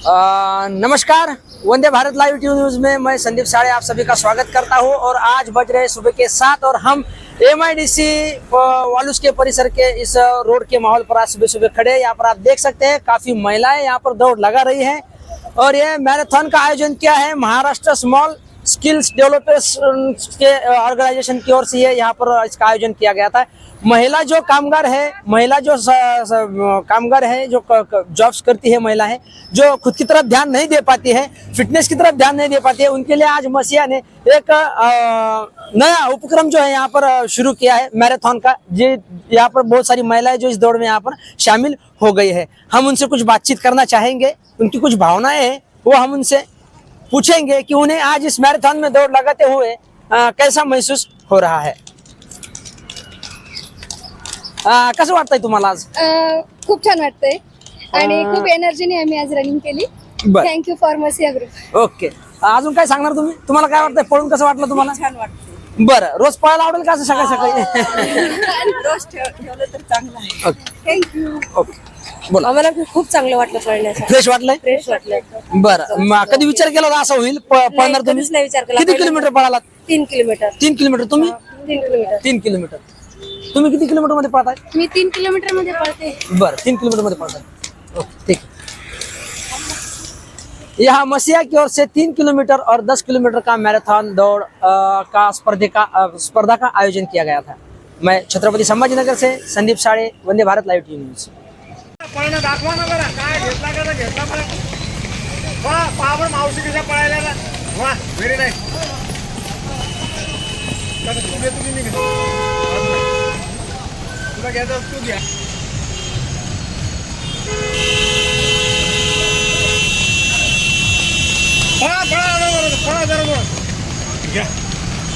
नमस्कार, Vande Bharat live TV news में मैं संदीप साड़े आप सभी का स्वागत करता हूं। और आज बज रहे सुबह के 7 और हम MIDC वालूस के परिसर के इस रोड के माहौल पर आज सुबह सुबह खड़े हैं। यहाँ पर आप देख सकते हैं काफी महिलाएं यहाँ पर दौड़ लगा रही हैं और ये मैराथन का आयोजन किया है महाराष्ट्र स्मॉल स्किल्स डेवलपर्स के ऑर्गेनाइजेशन की ओर से यहाँ पर इसका आयोजन किया गया था। महिला जो कामगार है जो जॉब्स करती है, महिला है जो खुद की तरफ ध्यान नहीं दे पाती है, फिटनेस की तरफ ध्यान नहीं दे पाती है, उनके लिए आज मसीहा ने एक नया उपक्रम जो है यहाँ पर शुरू किया है मैराथन का। जी यहाँ पर बहुत सारी महिलाएं जो इस दौड़ में यहाँ पर शामिल हो गई है। हम उनसे कुछ बातचीत करना चाहेंगे, उनकी कुछ भावनाएं हैं वो हम उनसे पूछेंगे कि उन्हें आज इस मैराथन में दौड़ लगाते हुए कैसा महसूस हो रहा है। कसं वाटतंय तुम्हाला आज? खूप छान वाटतंय आणि खूप एनर्जीने आम्ही आज रनिंग केली। थँक्यू फॉर मसिया ग्रुप। ओके, अजून काय सांगणार तुम्ही? तुम्हाला काय वाटतंय, पळून कसं वाटलं तुम्हाला? छान वाटतंय। बरं, रोज पळायला आवडेल का असं सकाळी सकाळी? रोज ठेवलं तर चांगलं आहे। थँक्यू। ओके, बोला। आम्हाला खूप चांगलं वाटलं पळण्यासाठी। फ्रेश वाटलंय? फ्रेश वाटलं। बरं, कधी विचार केला होता असं होईल पळणार तुम्ही? नाही विचार केला। किती किलोमीटर पळालात? 3 किलोमीटर। 3 किलोमीटर तुम्ही? 3 किलोमीटर। 3 किलोमीटर तुम्ही किती किलोमीटर मध्ये पळताय? मी 3 किलोमीटर मध्ये पळते। बरं, 3 किलोमीटर मध्ये पळताय। ओके, ठीक है। यहाँ मसीहा की ओर से 3 किलोमीटर और 10 किलोमीटर का मैराथन दौड़ का स्पर्धा का आयोजन किया गया था। मैं छत्रपति संभाजीनगर से संदीप साड़े, Vande Bharat live TV news.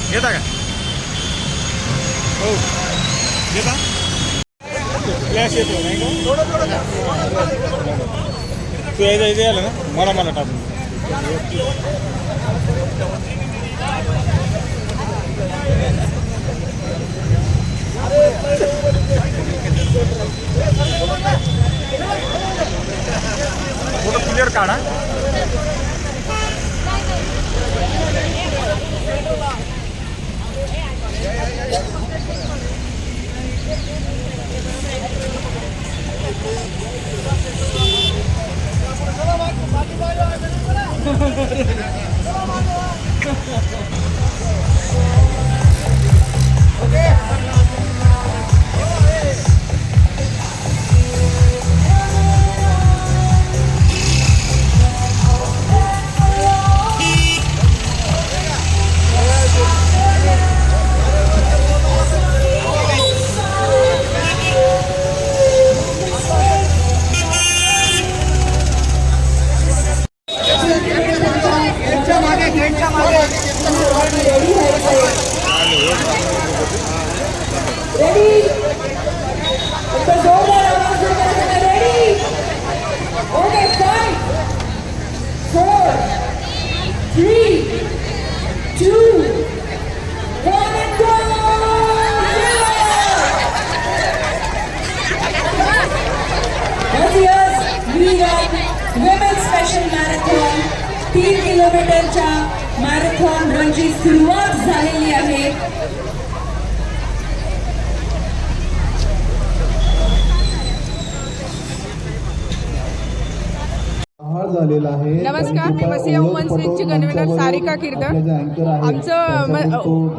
घेता का? हो घेता फ्लॅश येतो नाही का? तू इथे आलं ना, मला टाकून फोटो क्लिअर काढा। मॅरेथॉन 3 किलोमीटरच्या मॅरेथॉन रनची सुरुवात झालेली आहे। नमस्कार, मी मसिया वुमन्स लीगची कन्व्हेनर सारिका किर्दर। आमचं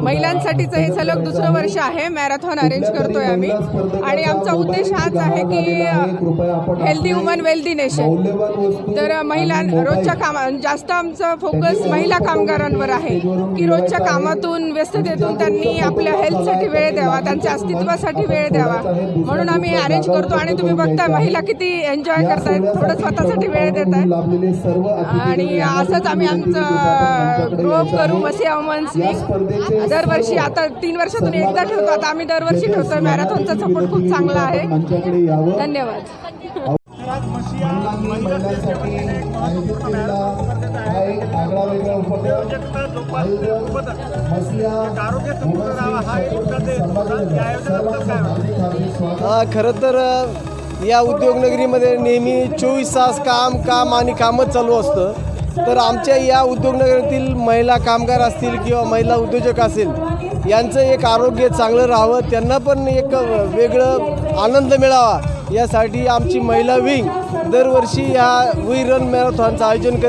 महिलांसाठीचं हे सलग दुसरं वर्ष आहे मॅरेथॉन अरेंज करतोय आम्ही आणि आमचा उद्देश हाच आहे की हेल्दी वुमन वेल्दी नेशन। तर महिला रोजच्या जास्त आमचं फोकस महिला कामगारांवर आहे की रोजच्या कामातून व्यस्ततेतून त्यांनी आपल्या हेल्थसाठी वेळ द्यावा, त्यांच्या अस्तित्वासाठी वेळ द्यावा, म्हणून आम्ही अरेंज करतो। आणि तुम्ही बघताय महिला किती एन्जॉय करतायत, थोडं स्वतःसाठी वेळ देत आहेत आणि असंच आम्ही आमचं ग्रो करू मसिया वुमन्स लीग। दरवर्षी आता 3 वर्षातून एकदा ठेवतो, आता आम्ही दरवर्षी ठेवतोय। मॅरेथॉनचा सपोर्ट खूप चांगला आहे। धन्यवाद। खरं तर या उद्योगनगरीमध्ये नेहमी 24 तास काम आणि कामच चालू असतं. तर आमच्या या उद्योगनगरीतील महिला कामगार असतील किंवा महिला उद्योजक असेल, यांचं एक आरोग्य चांगलं राहावं, त्यांना पण एक वेगळं आनंद मिळावा, यासाठी आमची महिला विंग दरवर्षी ह्या वी रन मॅरेथॉनचं आयोजन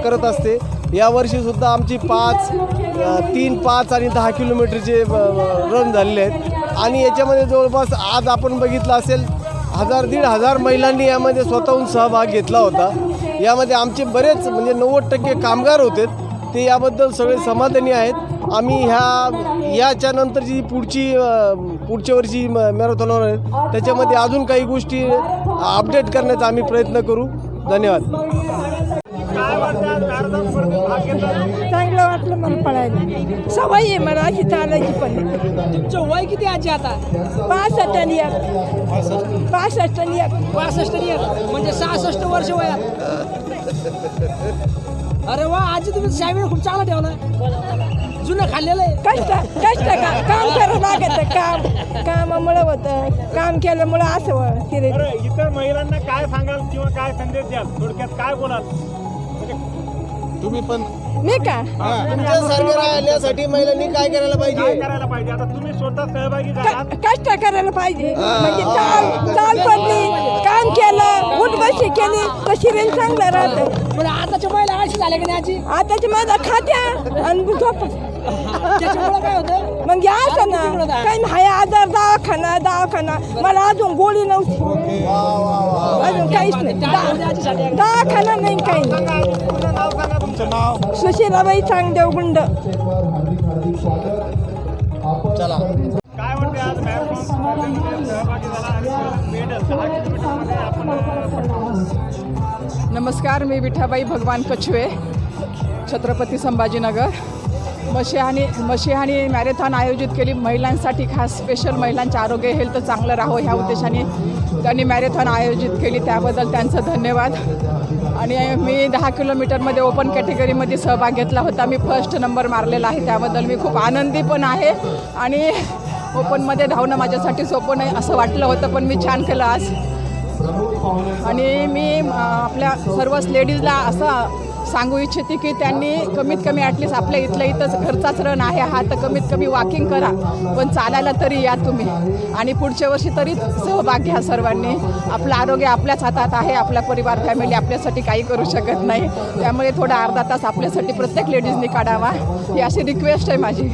करत असते. यावर्षीसुद्धा आमची 3, 5 आणि 10 किलोमीटरचे रन झालेले आहेत. आणि याच्यामध्ये जवळपास आज आपण बघितलं असेल 1000-1500 महिलांनी यामध्ये स्वतःहून सहभाग घेतला होता. यामध्ये आमचे बरेच म्हणजे 90% कामगार होते, ते याबद्दल सगळे समाधानी आहेत. आम्ही याच्या नंतरची पुढच्या वर्षी मॅरेथॉन होणार आहेत, त्याच्यामध्ये अजून काही गोष्टी अपडेट करण्याचा आम्ही प्रयत्न करू. धन्यवाद. चांगलं वाटलं मला पळायला. सवय आहे मला अशी चालायची. पण तुमचं वय किती आजी आता? 65 आणि 65 म्हणजे 66 वर्ष वयात. अरे वा, आजी तुम्ही शायमेला खूप चांगला ठेवला, जुनं खाल्लेलं आहे. काम करावं लागत. कामामुळं होतं, काम केल्यामुळं असं फिरे. इतर महिलांना काय सांगाल किंवा काय संदेश द्याल, थोडक्यात काय बोलाल? तुम्ही पण मी का तुमच्यासारखं राहण्यासाठी महिलांनी काय करायला काय पाहिजे? करायला पाहिजे? आता तुम्ही स्वतः सहभागी झाला, कष्ट करायला पाहिजे. म्हणजे चाल पडली, काम केलं, उठबशी केली तर शरीर चांगलं राहतं. पण आताच्या महिला अशी झाल्या की नाही आजी? आताची माझा खात्या आणि झोप. त्याच्यामुळे काय होतं? मग असं ना काही हाय आजार, दवाखाना मला अजून गोळी नव्हती, अजून काहीच नाही. दवाखाना नाही, काही नाही. तुमचं नाव? सुशीलाबाई चांगदेव गुंड. चला. काय वाटते आज मॅरेथॉन स्पर्धेमध्ये सहभागी झाला आणि मेडल 10 किलोमीटरमध्ये आपण? नमस्कार, मी विठाबाई भगवान कछवे, छत्रपती संभाजीनगर. मशिहानी मॅरेथॉन आयोजित केली महिलांसाठी, खास स्पेशल महिलांचे आरोग्य हेल्थ चांगलं राहावं ह्या उद्देशाने त्यांनी मॅरेथॉन आयोजित केली, त्याबद्दल त्यांचं धन्यवाद. आणि मी 10 किलोमीटरमध्ये ओपन कॅटेगरीमध्ये सहभाग घेतला होता. मी फर्स्ट नंबर मारलेला आहे, त्याबद्दल मी खूप आनंदी पण आहे. आणि ओपनमध्ये धावणं माझ्यासाठी सोपं नाही असं वाटलं होतं, पण मी छान केलं आज. आणि मी आपल्या सर्वच लेडीजला असं सांगू इच्छिते की त्यांनी कमीत कमी ॲटलिस्ट आपल्या इथंच घरचाच रन आहे हा, तर कमीत कमी वॉकिंग करा, पण चालायला तरी या तुम्ही. आणि पुढच्या वर्षी तरी सहभाग घ्या सर्वांनी. आपलं आरोग्य आपल्याच हातात आहे, आपला परिवार फॅमिली आपल्यासाठी काही करू शकत नाही, त्यामुळे थोडा अर्धा तास आपल्यासाठी प्रत्येक लेडीजनी काढावा, ही अशी रिक्वेस्ट आहे माझी.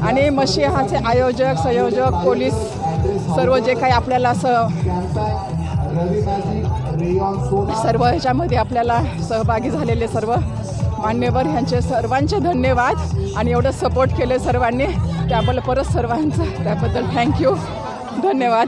आणि मशिहाचे आयोजक, संयोजक, पोलीस सर्व जे काही आपल्याला सर्व ह्याच्यामध्ये आपल्याला सहभागी झालेले सर्व मान्यवर ह्यांचे सर्वांचे धन्यवाद. आणि एवढं सपोर्ट केले सर्वांनी, त्याबद्दल परत सर्वांचं त्याबद्दल थँक्यू, धन्यवाद.